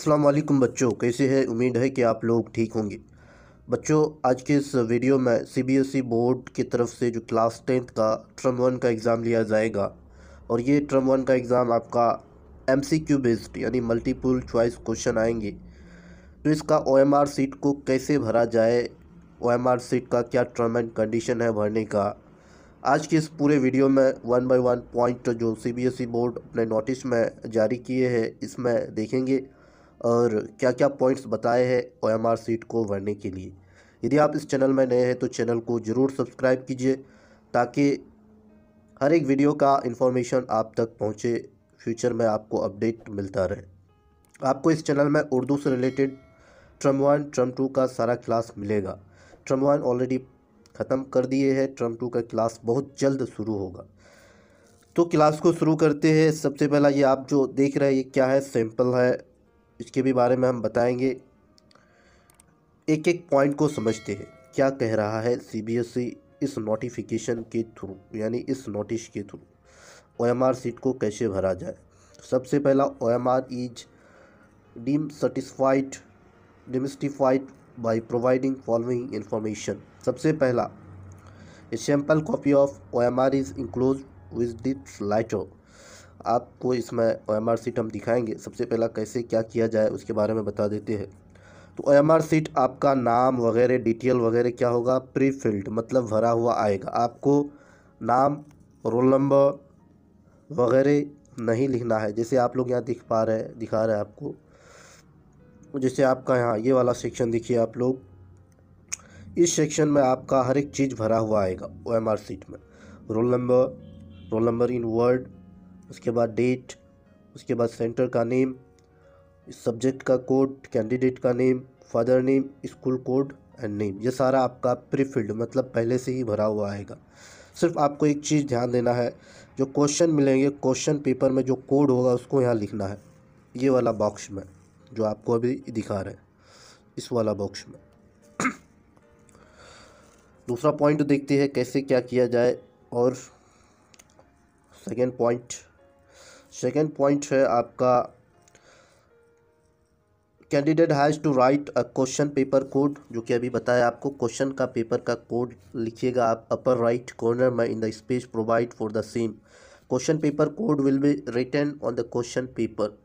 अस्सलाम वालेकुम बच्चों, कैसे हैं? उम्मीद है कि आप लोग ठीक होंगे। बच्चों, आज के इस वीडियो में सीबीएसई बोर्ड की तरफ से जो क्लास 10th का टर्म 1 का एग्ज़ाम लिया जाएगा और ये टर्म 1 का एग्ज़ाम आपका एमसीक्यू बेस्ड यानी मल्टीपल चॉइस क्वेश्चन आएंगे। तो इसका ओएमआर सीट को कैसे भरा जाए, ओएमआर सीट का क्या टर्म एंड कंडीशन है भरने का, आज की इस पूरे वीडियो में 1 बाय 1 पॉइंट जो सीबीएसई बोर्ड अपने नोटिस में जारी किए हैं इसमें देखेंगे और क्या क्या पॉइंट्स बताए हैं ओएमआर सीट को भरने के लिए। यदि आप इस चैनल में नए हैं तो चैनल को ज़रूर सब्सक्राइब कीजिए ताकि हर एक वीडियो का इन्फॉर्मेशन आप तक पहुंचे, फ्यूचर में आपको अपडेट मिलता रहे। आपको इस चैनल में उर्दू से रिलेटेड टर्म 1 टर्म 2 का सारा क्लास मिलेगा। टर्म 1 ऑलरेडी ख़त्म कर दिए हैं, टर्म 2 का क्लास बहुत जल्द शुरू होगा। तो क्लास को शुरू करते हैं। सबसे पहला ये आप जो देख रहे हैं ये क्या है, सैंपल है, इसके भी बारे में हम बताएंगे। एक एक पॉइंट को समझते हैं क्या कह रहा है सीबीएसई इस नोटिफिकेशन के थ्रू यानी इस नोटिस के थ्रू ओएमआर सीट को कैसे भरा जाए। सबसे पहला, OMR is demystified by providing following information. सबसे पहला, a sample copy of OMR is enclose with this letter. आपको इसमें ओएमआर सीट हम दिखाएंगे। सबसे पहला कैसे क्या किया जाए उसके बारे में बता देते हैं। तो ओएमआर सीट आपका नाम वगैरह डिटेल वगैरह क्या होगा, प्री फिल्ड मतलब भरा हुआ आएगा। आपको नाम, रोल नंबर वगैरह नहीं लिखना है। जैसे आप लोग यहाँ दिखा रहे हैं आपको, जैसे आपका यहाँ ये वाला सेक्शन देखिए आप लोग, इस सेक्शन में आपका हर एक चीज़ भरा हुआ आएगा ओएमआर सीट में। रोल नंबर इन वर्ड, उसके बाद डेट, उसके बाद सेंटर का नेम, सब्जेक्ट का कोड, कैंडिडेट का name, father name, school code and name. ये सारा आपका प्री फिल्ड मतलब पहले से ही भरा हुआ आएगा। सिर्फ आपको एक चीज़ ध्यान देना है, जो क्वेश्चन मिलेंगे क्वेश्चन पेपर में जो कोड होगा उसको यहाँ लिखना है, ये वाला बॉक्स में जो आपको अभी दिखा रहे हैं, इस वाला बॉक्स में। दूसरा पॉइंट देखते हैं कैसे क्या किया जाए। और सेकेंड पॉइंट है आपका, candidate has to write a question paper code, जो कि अभी बताया आपको। क्वेश्चन का पेपर का कोड लिखिएगा आप अपर राइट कॉर्नर में in the space provide for the same. Question paper code will be written on the question paper.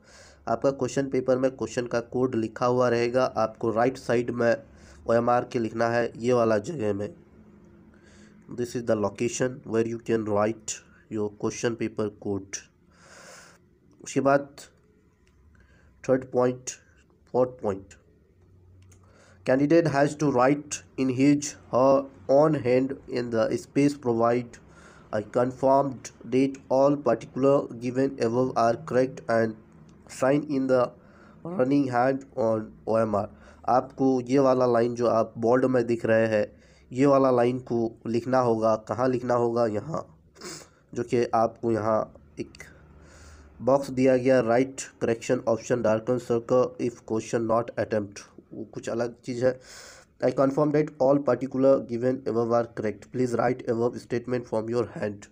आपका क्वेश्चन पेपर में क्वेश्चन का कोड लिखा हुआ रहेगा। आपको राइट साइड में ओएमआर के लिखना है, ये वाला जगह में। This is the location where you can write your question paper code. उसके बाद fourth point, candidate has to write in his her own hand in the space provide a confirmed date all particular given above are correct and sign in the running hand on OMR। आपको ये वाला line जो आप board में दिख रहे हैं, ये वाला लाइन को लिखना होगा। कहाँ लिखना होगा? यहाँ, जो कि आपको यहाँ एक बॉक्स दिया गया, write correction option darken circle if question not attempt, वो कुछ अलग चीज़ है। I confirm that all particular given above are correct, please write above statement from your hand.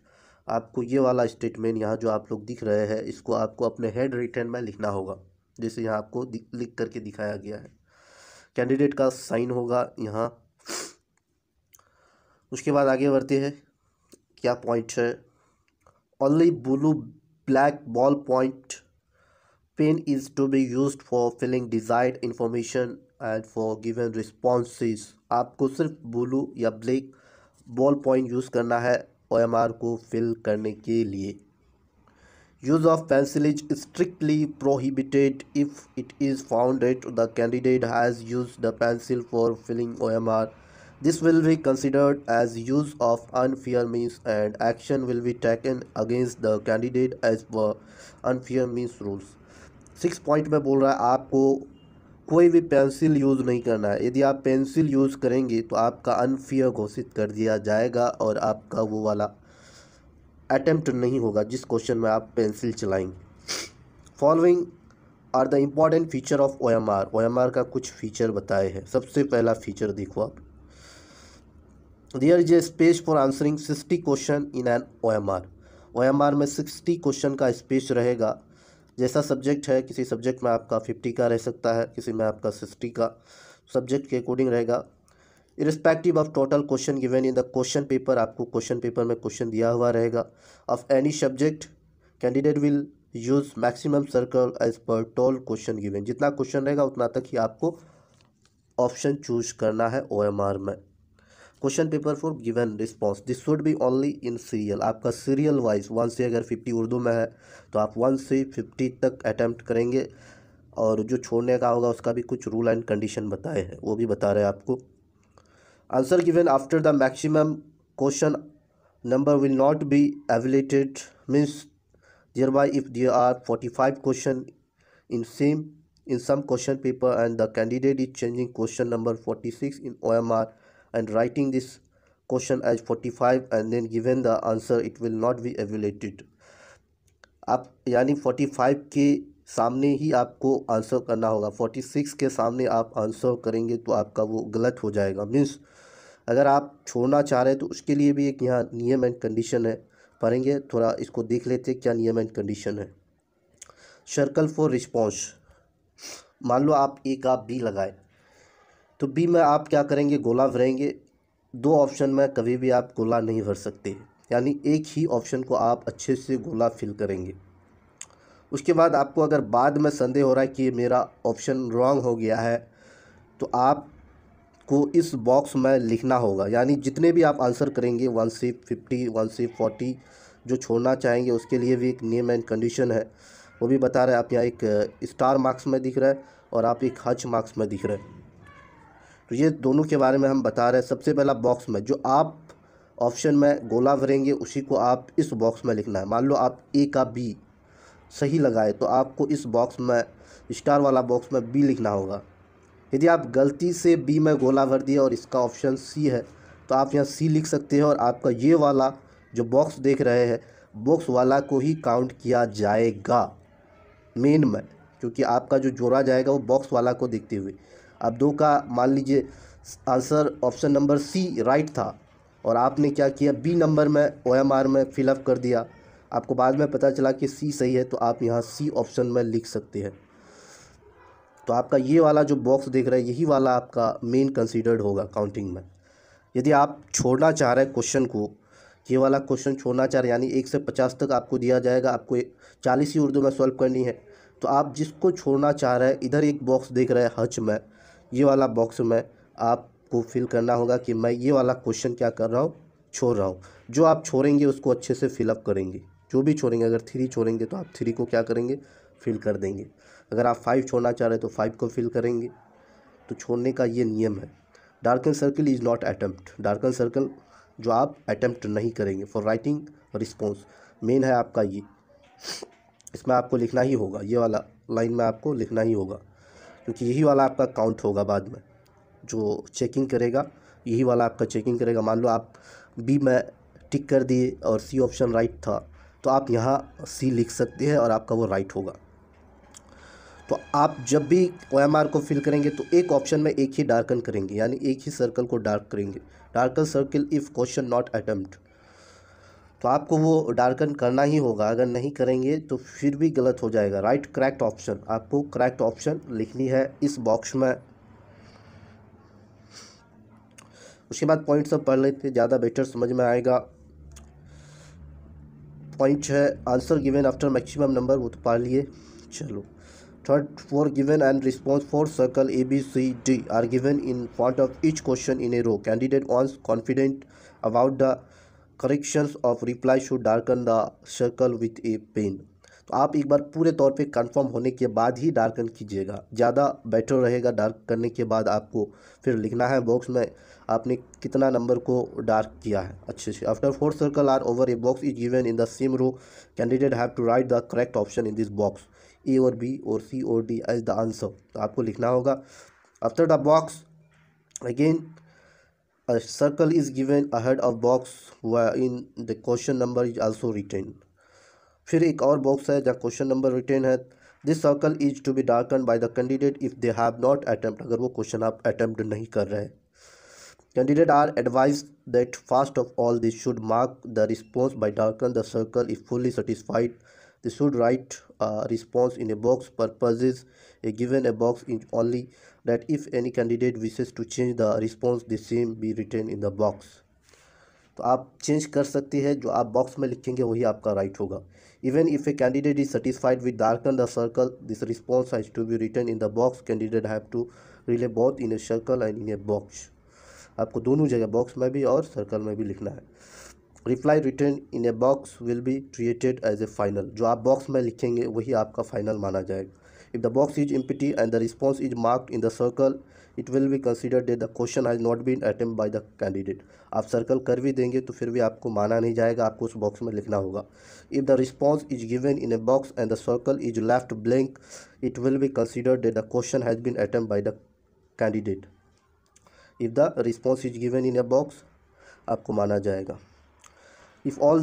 आपको ये वाला स्टेटमेंट यहाँ जो आप लोग दिख रहे हैं इसको आपको अपने हैंड रिटन में लिखना होगा, जैसे यहाँ आपको लिख करके दिखाया गया है। कैंडिडेट का साइन होगा यहाँ। उसके बाद आगे बढ़ते हैं, क्या पॉइंट है, only blue black ballpoint pen is to be used for filling desired information and for given responses। आपको सिर्फ ब्लू या ब्लैक बॉल पॉइंट यूज़ करना है ओएमआर को फिल करने के लिए। Use of pencil is strictly prohibited if it is found that the candidate has used the pencil for filling OMR. This will be considered as use of unfair means and action will be taken against the candidate as per unfair means rules। 6 point में बोल रहा है आपको कोई भी pencil use नहीं करना है। यदि आप पेंसिल यूज़ करेंगे तो आपका अनफेयर घोषित कर दिया जाएगा और आपका वो वाला अटेम्प्ट नहीं होगा जिस क्वेश्चन में आप पेंसिल चलाएंगे। Following are the important feature of OMR. OMR का कुछ फीचर बताए हैं। सबसे पहला फीचर देखो आप, there is a space for answering 60 question in an OMR। OMR में 60 क्वेश्चन का स्पेस रहेगा। जैसा सब्जेक्ट है, किसी सब्जेक्ट में आपका 50 का रह सकता है, किसी में आपका 60 का, सब्जेक्ट के अकॉर्डिंग रहेगा। Irrespective of total question given in the question paper, आपको क्वेश्चन पेपर में क्वेश्चन दिया हुआ रहेगा। Of any subject candidate will use maximum circle as per total question given, जितना क्वेश्चन रहेगा उतना तक ही आपको ऑप्शन चूज करना है OMR में। Question paper for given response, this should be only in serial, आपका सीरियल वाइज 1 से अगर 50 उर्दू में है तो आप 1 से 50 तक अटैम्प्ट करेंगे, और जो छोड़ने का होगा उसका भी कुछ रूल एंड कंडीशन बताए हैं, वो भी बता रहे हैं आपको। Answer given after the maximum question number will not be evaluated, means thereby if there are 45 question in some question paper and the candidate is changing question number 46 in OMR and writing this question as 45 and then given the answer, it will not be evaluated। आप यानी 45 के सामने ही आपको answer करना होगा, 46 के सामने आप आंसर करेंगे तो आपका वो गलत हो जाएगा। मीन्स अगर आप छोड़ना चाह रहे हैं तो उसके लिए भी एक यहाँ नियम एंड कंडीशन है, पढ़ेंगे थोड़ा, इसको देख लेते क्या नियम एंड कंडीशन है। सर्कल फॉर रिस्पॉन्स, मान लो आप ए का बी लगाए तो बी में आप क्या करेंगे, गोला भरेंगे। दो ऑप्शन में कभी भी आप गोला नहीं भर सकते, यानी एक ही ऑप्शन को आप अच्छे से गोला फिल करेंगे। उसके बाद आपको अगर बाद में संदेह हो रहा है कि मेरा ऑप्शन रॉन्ग हो गया है तो आप को इस बॉक्स में लिखना होगा, यानी जितने भी आप आंसर करेंगे 1 से 50, 1 से 40, जो छोड़ना चाहेंगे उसके लिए भी एक नियम एंड कंडीशन है, वो भी बता रहे हैं। आप यहाँ एक स्टार मार्क्स में दिख रहा है और आप एक हच मार्क्स में दिख रहे हैं, तो ये दोनों के बारे में हम बता रहे हैं। सबसे पहला बॉक्स में जो आप ऑप्शन में गोला भरेंगे उसी को आप इस बॉक्स में लिखना है। मान लो आप ए का बी सही लगाए तो आपको इस बॉक्स में, स्टार वाला बॉक्स में बी लिखना होगा। यदि आप गलती से बी में गोला भर दिया और इसका ऑप्शन सी है तो आप यहाँ सी लिख सकते हैं, और आपका ये वाला जो बॉक्स देख रहे हैं, बॉक्स वाला को ही काउंट किया जाएगा मेन में, क्योंकि आपका जो जोड़ा जाएगा वो बॉक्स वाला को देखते हुए। अब दो का मान लीजिए answer option number C right था और आपने क्या किया, बी नंबर में OMR में फिलअप कर दिया, आपको बाद में पता चला कि सी सही है तो आप यहाँ सी ऑप्शन में लिख सकते हैं। तो आपका ये वाला जो बॉक्स देख रहे हैं यही वाला आपका मेन कंसीडर्ड होगा काउंटिंग में। यदि आप छोड़ना चाह रहे हैं क्वेश्चन को, ये वाला क्वेश्चन छोड़ना चाह रहे हैं, यानी 1 से 50 तक आपको दिया जाएगा, आपको 40 ही उर्दू में सॉल्व करनी है, तो आप जिसको छोड़ना चाह रहे हैं इधर एक बॉक्स देख रहे हैं हच में, ये वाला बॉक्स में आपको फिल करना होगा कि मैं ये वाला क्वेश्चन क्या कर रहा हूँ, छोड़ रहा हूँ। जो आप छोड़ेंगे उसको अच्छे से फिलअप करेंगे, जो भी छोड़ेंगे, अगर 3 छोड़ेंगे तो आप 3 को क्या करेंगे, फिल कर देंगे। अगर आप 5 छोड़ना चाह रहे हैं तो 5 को फिल करेंगे। तो छोड़ने का ये नियम है। Darken circle is not attempt, darken circle जो आप अटैम्प्ट नहीं करेंगे फॉर राइटिंग रिस्पॉन्स, मेन है आपका ये, इसमें आपको लिखना ही होगा, ये वाला लाइन में आपको लिखना ही होगा, क्योंकि यही वाला आपका काउंट होगा बाद में, जो चेकिंग करेगा यही वाला आपका चेकिंग करेगा। मान लो आप बी में टिक कर दिए और सी ऑप्शन राइट था तो आप यहाँ सी लिख सकते हैं और आपका वो राइट होगा। तो आप जब भी OMR को फिल करेंगे तो एक ऑप्शन में एक ही डार्कन करेंगे, यानी एक ही सर्कल को डार्क करेंगे। Darken circle if question not attempt, तो आपको वो डार्कन करना ही होगा, अगर नहीं करेंगे तो फिर भी गलत हो जाएगा। राइट करेक्ट ऑप्शन, आपको करेक्ट ऑप्शन लिखनी है इस बॉक्स में। उसके बाद पॉइंट सब पढ़ लेते, ज़्यादा बेटर समझ में आएगा। पॉइंट है answer given after maximum number, वो तो पढ़ लिए। चलो third, for given and response for circle A, B, C, D are given in front of each question in a row. Candidate once confident about the corrections of reply should darken the circle with a pen. तो आप एक बार पूरे तौर पे confirm होने के बाद ही darken कीजिएगा, ज़्यादा बेटर रहेगा। डार्क करने के बाद आपको फिर लिखना है बॉक्स में आपने कितना नंबर को डार्क किया है अच्छे से। After 4 circle are over a box is given in the same row, candidate have to write the correct option in this box, A और बी और सी और डी एज द आंसर। तो आपको लिखना होगा after the box again a circle is given ahead of box wherein the question number is also written। फिर एक और बॉक्स है जहाँ क्वेश्चन नंबर रिटेन है। This circle is to be darken by the candidate if they have not attempt, अगर वो question आप attempt नहीं कर रहे हैं। Candidate are advise that first of all this should mark the response by darken the circle if fully satisfied, they should write response in a box purposes a given a box is only that if any candidate wishes to change the response the same be written in the box। तो आप change कर सकते हैं, जो आप box में लिखेंगे वही आपका राइट होगा। Even if a candidate is satisfied with darken the circle this response has to be written in the box. Candidate have to relay both in a circle and in a box. आपको दोनों जगह box में भी और circle में भी लिखना है। Reply written in a box will be treated as a final. जो आप बॉक्स में लिखेंगे वही आपका फाइनल माना जाएगा। If the box is empty and the response is marked in the circle it will be considered that the question has not been attempt by the candidate. आप circle कर भी देंगे तो फिर भी आपको माना नहीं जाएगा, आपको उस बॉक्स में लिखना होगा। If the response is given in a box and the circle is left blank it will be considered that the question has been attempt by the candidate. If the response is given in a box आपको माना जाएगा। If all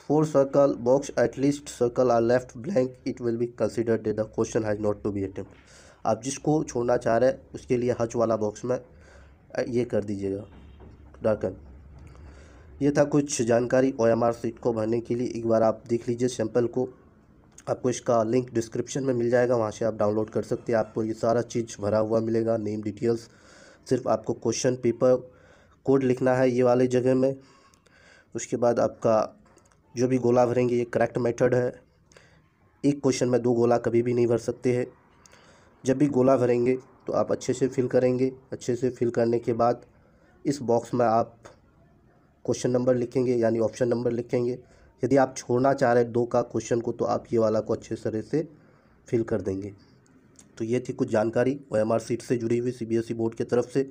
4 circle box at least circle are left blank it will be considered that the question has not to be attempted। आप जिसको छोड़ना चाह रहे हैं उसके लिए हच वाला बॉक्स में ये कर दीजिएगा डार्कन। ये था कुछ जानकारी OMR सीट को भरने के लिए। एक बार आप देख लीजिए सैंपल को, आपको इसका लिंक डिस्क्रिप्शन में मिल जाएगा, वहाँ से आप डाउनलोड कर सकते हैं। आपको ये सारा चीज़ भरा हुआ मिलेगा, नेम डिटेल्स। सिर्फ आपको क्वेश्चन पेपर कोड लिखना है ये वाले जगह में। उसके बाद आपका जो भी गोला भरेंगे ये करेक्ट मेथड है। एक क्वेश्चन में 2 गोला कभी भी नहीं भर सकते हैं। जब भी गोला भरेंगे तो आप अच्छे से फिल करेंगे। अच्छे से फिल करने के बाद इस बॉक्स में आप क्वेश्चन नंबर लिखेंगे यानी ऑप्शन नंबर लिखेंगे। यदि आप छोड़ना चाह रहे हैं 2 का क्वेश्चन को तो आप ये वाला को अच्छे तरह से फिल कर देंगे। तो ये थी कुछ जानकारी OMR सीट से जुड़ी हुई CBSE बोर्ड की तरफ से।